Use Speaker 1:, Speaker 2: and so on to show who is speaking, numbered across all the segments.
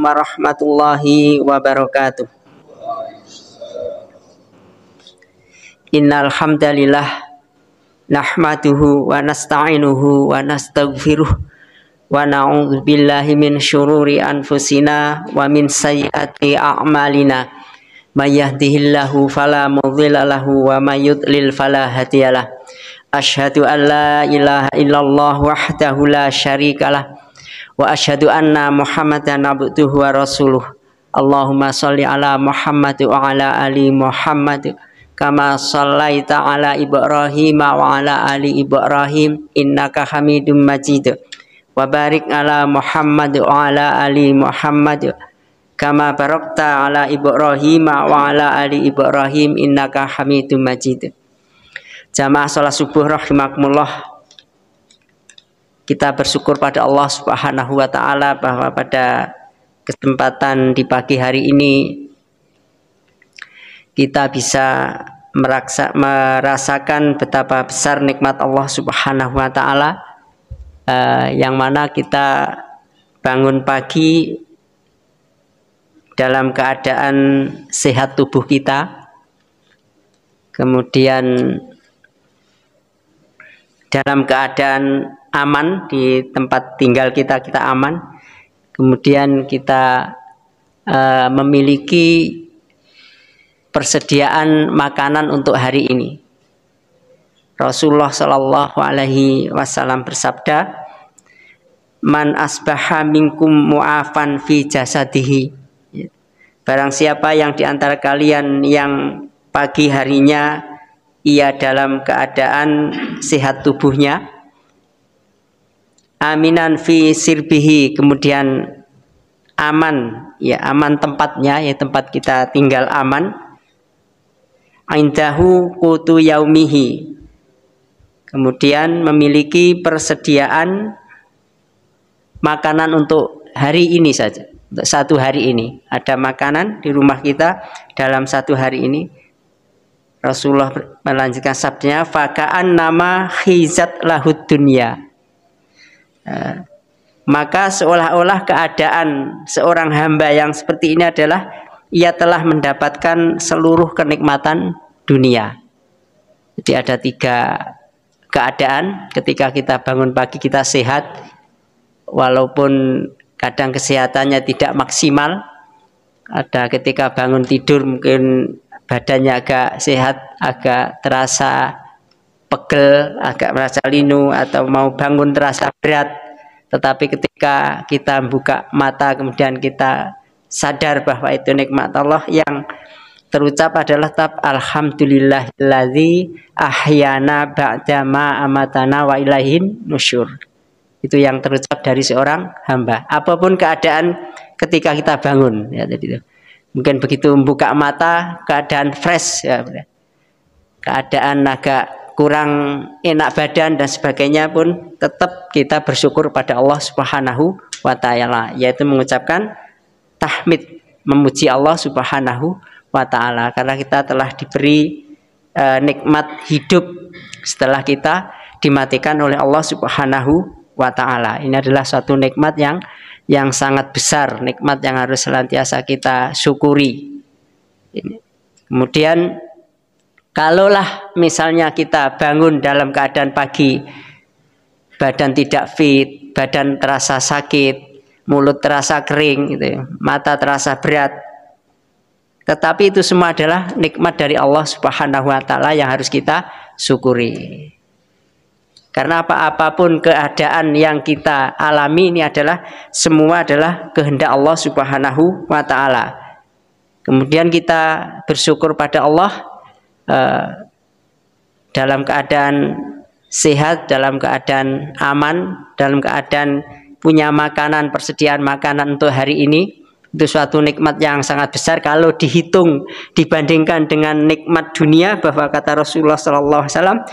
Speaker 1: warahmatullahi wabarakatuh. Innal hamdalillah nahmaduhu wa nasta'inuhu wa nastaghfiruh wa na'udzu billahi min syururi anfusina wa min sayyiati a'malina. May yahdihillahu fala mudhilla lahu wa may yudlil fala hadiyalah. Asyhadu an la ilaha illallah wahdahu la syarikalah wa asyhadu anna Muhammadan abduhu wa rasuluh. Allahumma sholli ala Muhammad wa ala ali Muhammad kama shallaita ala Ibrahim wa ala ali Ibrahim innaka Hamidum Majid. Wa barik ala Muhammad wa ala ali Muhammad kama barakta ala Ibrahim wa ala ali Ibrahim innaka Hamidum Majid. Jamaah sholat subuh rahimakumullah. Kita bersyukur pada Allah Subhanahu wa taala bahwa pada kesempatan di pagi hari ini kita bisa merasakan betapa besar nikmat Allah Subhanahu wa taala, yang mana kita bangun pagi dalam keadaan sehat tubuh kita, kemudian dalam keadaan aman di tempat tinggal kita aman, kemudian kita memiliki persediaan makanan untuk hari ini. Rasulullah Shallallahu Alaihi Wasallam bersabda, "Man asbaha minkum mu'afan fi jasadihi." Barang siapa yang diantara kalian yang pagi harinya ia dalam keadaan sehat tubuhnya, aminan fi sirbihi, kemudian aman, ya aman tempatnya, ya tempat kita tinggal aman. Indahu qutu yaumihi, kemudian memiliki persediaan makanan untuk hari ini saja, untuk satu hari ini ada makanan di rumah kita dalam satu hari ini. Rasulullah melanjutkan sabdanya, faka'an nama khizat lahud dunya. Maka seolah-olah keadaan seorang hamba yang seperti ini adalah ia telah mendapatkan seluruh kenikmatan dunia. Jadi ada 3 keadaan ketika kita bangun pagi, kita sehat, walaupun kadang kesehatannya tidak maksimal. Ada ketika bangun tidur mungkin badannya agak sehat, agak terasa pegel, agak merasa linu, atau mau bangun terasa berat. Tetapi ketika kita buka mata kemudian kita sadar bahwa itu nikmat Allah, yang terucap adalah alhamdulillahilladzi ahyana ba'dama amatana wa ilaihin nusyur. Itu yang terucap dari seorang hamba apapun keadaan ketika kita bangun, ya, jadi itu. Mungkin begitu membuka mata keadaan fresh, ya, keadaan agak kurang enak badan dan sebagainya pun tetap kita bersyukur pada Allah Subhanahu wa taala, yaitu mengucapkan tahmid, memuji Allah Subhanahu wa taala, karena kita telah diberi nikmat hidup setelah kita dimatikan oleh Allah Subhanahu wa taala. Ini adalah suatu nikmat yang sangat besar, nikmat yang harus senantiasa kita syukuri. Kemudian kalaulah misalnya kita bangun dalam keadaan pagi badan tidak fit, badan terasa sakit, mulut terasa kering, gitu, mata terasa berat, tetapi itu semua adalah nikmat dari Allah Subhanahu wa taala yang harus kita syukuri. Karena apapun keadaan yang kita alami ini adalah semua adalah kehendak Allah Subhanahu wa taala. Kemudian kita bersyukur pada Allah dalam keadaan sehat, dalam keadaan aman, dalam keadaan punya makanan, persediaan makanan untuk hari ini. Itu suatu nikmat yang sangat besar kalau dihitung dibandingkan dengan nikmat dunia, bahwa kata Rasulullah SAW,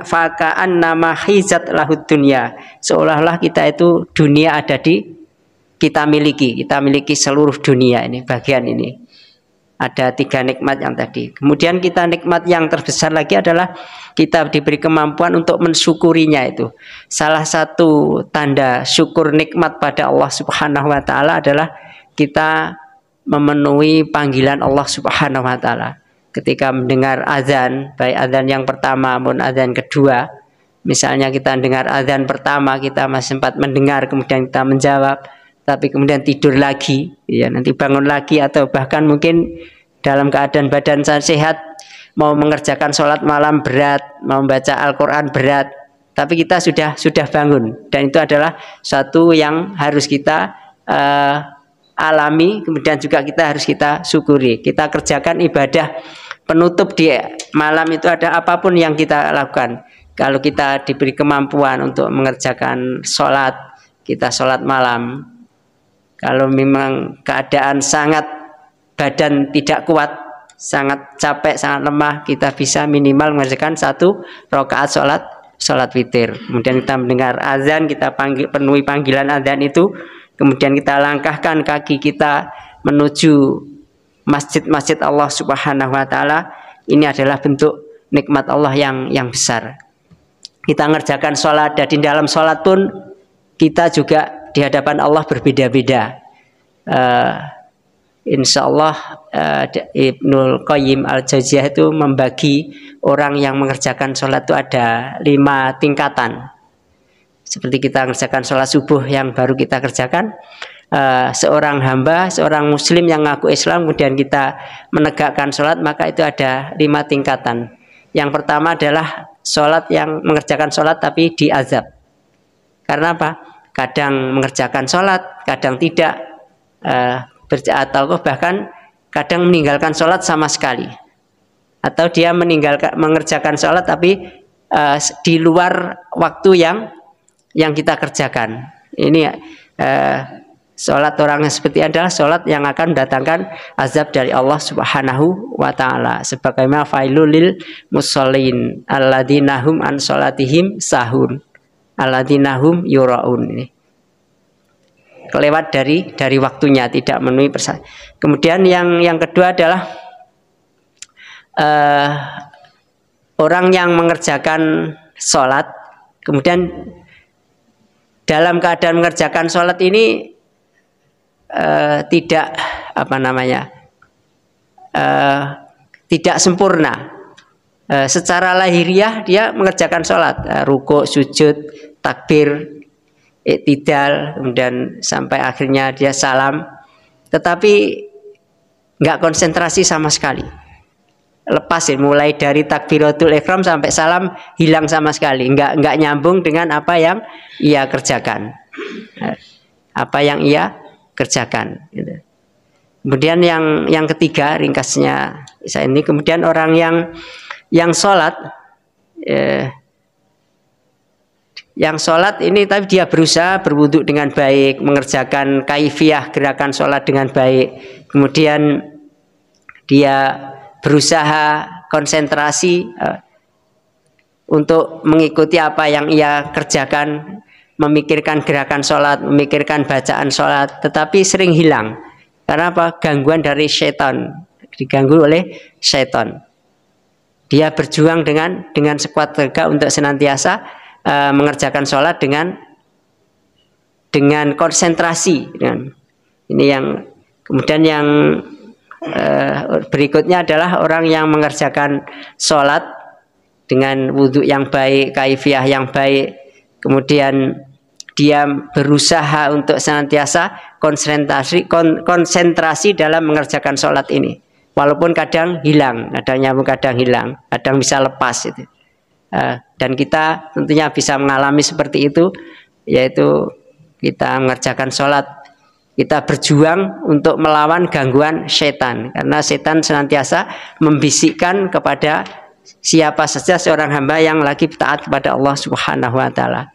Speaker 1: faka'an nama khizat lahud dunya, seolah-olah kita itu dunia ada di kita miliki seluruh dunia ini, bagian ini. Ada 3 nikmat yang tadi. Kemudian kita nikmat yang terbesar lagi adalah kita diberi kemampuan untuk mensyukurinya. Itu salah satu tanda syukur nikmat pada Allah Subhanahu wa taala adalah kita memenuhi panggilan Allah Subhanahu wa taala. Ketika mendengar azan, baik azan yang pertama maupun azan kedua, misalnya kita dengar azan pertama kita masih sempat mendengar, kemudian kita menjawab, tapi kemudian tidur lagi, ya nanti bangun lagi, atau bahkan mungkin dalam keadaan badan sehat mau mengerjakan sholat malam berat, mau membaca Al-Quran berat, tapi kita sudah bangun, dan itu adalah suatu yang harus kita alami, kemudian juga kita harus kita syukuri. Kita kerjakan ibadah penutup di malam itu ada apapun yang kita lakukan. Kalau kita diberi kemampuan untuk mengerjakan sholat, kita sholat malam. Kalau memang keadaan sangat badan tidak kuat, sangat capek, sangat lemah, kita bisa minimal mengerjakan 1 rakaat sholat witir. Kemudian kita mendengar azan, kita penuhi panggilan azan itu. Kemudian kita langkahkan kaki kita menuju masjid-masjid Allah Subhanahu wa taala. Ini adalah bentuk nikmat Allah yang besar. Kita mengerjakan sholat, dan di dalam sholat pun kita juga di hadapan Allah berbeda-beda. Insya Allah Ibnul Qayyim Al-Jauziyah itu membagi orang yang mengerjakan sholat itu ada 5 tingkatan. Seperti kita mengerjakan sholat subuh yang baru kita kerjakan, seorang hamba, seorang muslim yang ngaku Islam, kemudian kita menegakkan sholat, maka itu ada 5 tingkatan. Yang pertama adalah sholat yang mengerjakan sholat tapi diazab. Karena apa? Kadang mengerjakan sholat, kadang tidak, atau bahkan kadang meninggalkan sholat sama sekali, atau dia mengerjakan sholat tapi di luar waktu yang kita kerjakan. Ini sholat orang yang seperti adalah sholat yang akan mendatangkan azab dari Allah Subhanahu wa taala. Sebagaimana failul lil musallin alladzina hum an sholatihim sahun alladzina hum yuraun. Ini kelewat dari waktunya, tidak memenuhi persyarat. Kemudian yang kedua adalah orang yang mengerjakan sholat, kemudian dalam keadaan mengerjakan sholat ini tidak tidak sempurna. Secara lahiriah dia mengerjakan sholat, rukuk, sujud, takbir, iktidal, kemudian sampai akhirnya dia salam, tetapi nggak konsentrasi sama sekali. Lepas mulai dari takbiratul ihram sampai salam hilang sama sekali, nggak nyambung dengan apa yang ia kerjakan, gitu. Kemudian yang ketiga, ringkasnya saya ini, kemudian orang yang sholat ini tapi dia berusaha berwudu dengan baik, mengerjakan kaifiyah gerakan sholat dengan baik, kemudian dia berusaha konsentrasi untuk mengikuti apa yang ia kerjakan, memikirkan gerakan sholat, memikirkan bacaan sholat, tetapi sering hilang. Karena apa? Gangguan dari syaitan, diganggu oleh syaitan. Dia berjuang dengan sekuat tenaga untuk senantiasa mengerjakan sholat dengan konsentrasi. Ini yang kemudian yang berikutnya adalah orang yang mengerjakan sholat dengan wudhu yang baik, kaifiyah yang baik, kemudian dia berusaha untuk senantiasa konsentrasi dalam mengerjakan sholat ini, walaupun kadang hilang, kadang nyambung, kadang hilang, kadang bisa lepas itu. Dan kita tentunya bisa mengalami seperti itu, yaitu kita mengerjakan sholat, kita berjuang untuk melawan gangguan setan, karena setan senantiasa membisikkan kepada siapa saja seorang hamba yang lagi taat kepada Allah Subhanahu wa taala.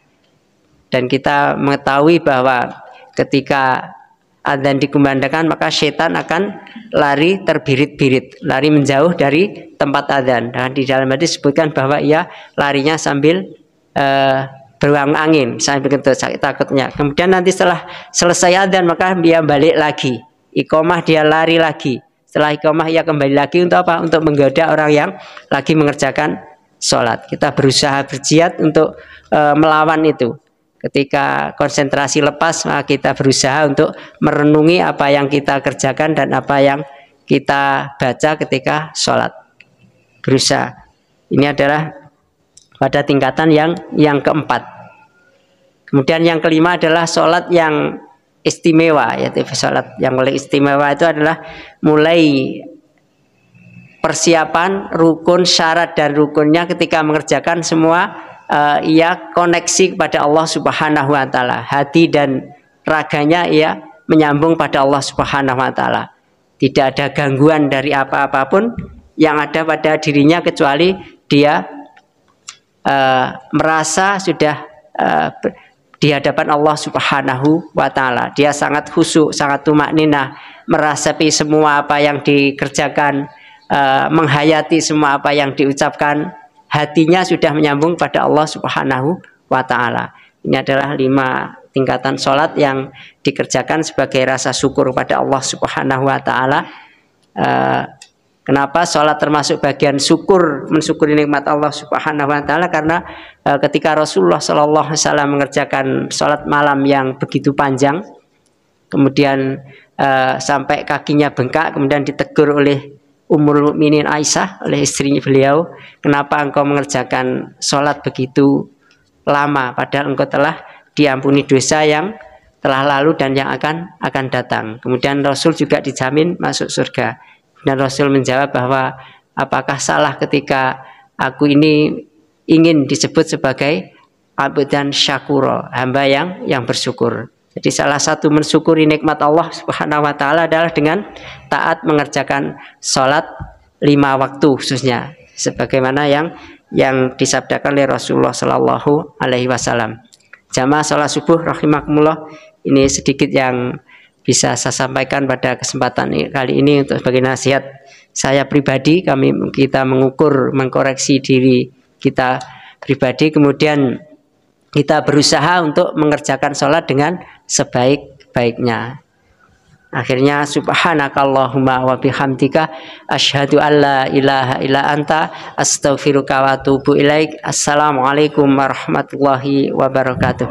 Speaker 1: Dan kita mengetahui bahwa ketika adzan dikumandangkan, maka setan akan lari terbirit-birit, lari menjauh dari tempat adzan. Dan di dalam hadis disebutkan bahwa ia larinya sambil beruang angin, sambil kentut sakit takutnya. Kemudian nanti setelah selesai adzan maka dia balik lagi, iqomah dia lari lagi. Setelah iqomah ia kembali lagi untuk apa? Untuk menggoda orang yang lagi mengerjakan sholat. Kita berusaha berjihad untuk melawan itu. Ketika konsentrasi lepas, maka kita berusaha untuk merenungi apa yang kita kerjakan dan apa yang kita baca ketika sholat. Berusaha. Ini adalah pada tingkatan yang keempat. Kemudian yang kelima adalah sholat yang istimewa, yaitu sholat yang paling istimewa itu adalah mulai persiapan rukun, syarat dan rukunnya ketika mengerjakan semua ia koneksi kepada Allah Subhanahu wa taala. Hati dan raganya ia menyambung pada Allah Subhanahu wa taala. Tidak ada gangguan dari apa-apapun yang ada pada dirinya kecuali dia merasa sudah di hadapan Allah Subhanahu wa taala. Dia sangat khusyuk, sangat tumakninah, merasapi semua apa yang dikerjakan, menghayati semua apa yang diucapkan. Hatinya sudah menyambung pada Allah Subhanahu wa taala. Ini adalah 5 tingkatan sholat yang dikerjakan sebagai rasa syukur pada Allah Subhanahu wa taala. Kenapa sholat termasuk bagian syukur, mensyukuri nikmat Allah Subhanahu wa taala? Karena ketika Rasulullah Shallallahu alaihi wasallam mengerjakan sholat malam yang begitu panjang, kemudian sampai kakinya bengkak, kemudian ditegur oleh Ummul Mukminin Aisyah, oleh istrinya beliau, kenapa engkau mengerjakan sholat begitu lama, padahal engkau telah diampuni dosa yang telah lalu dan yang akan datang. Kemudian Rasul juga dijamin masuk surga. Dan Rasul menjawab bahwa apakah salah ketika aku ini ingin disebut sebagai abdan syakuro, hamba yang bersyukur. Jadi salah satu mensyukuri nikmat Allah Subhanahu wa taala adalah dengan taat mengerjakan sholat 5 waktu khususnya, sebagaimana yang disabdakan oleh Rasulullah Shallallahu alaihi wasallam. Jamaah sholat subuh rahimakumullah, ini sedikit yang bisa saya sampaikan pada kesempatan kali ini untuk sebagai nasihat saya pribadi. Kita mengukur, mengkoreksi diri kita pribadi, kemudian kita berusaha untuk mengerjakan sholat dengan sebaik-baiknya. Akhirnya subhanakallahumma wa bihamdika asyhadu an la ilaha illa anta astaghfiruka wa atubu ilaik. Assalamualaikum warahmatullahi wabarakatuh.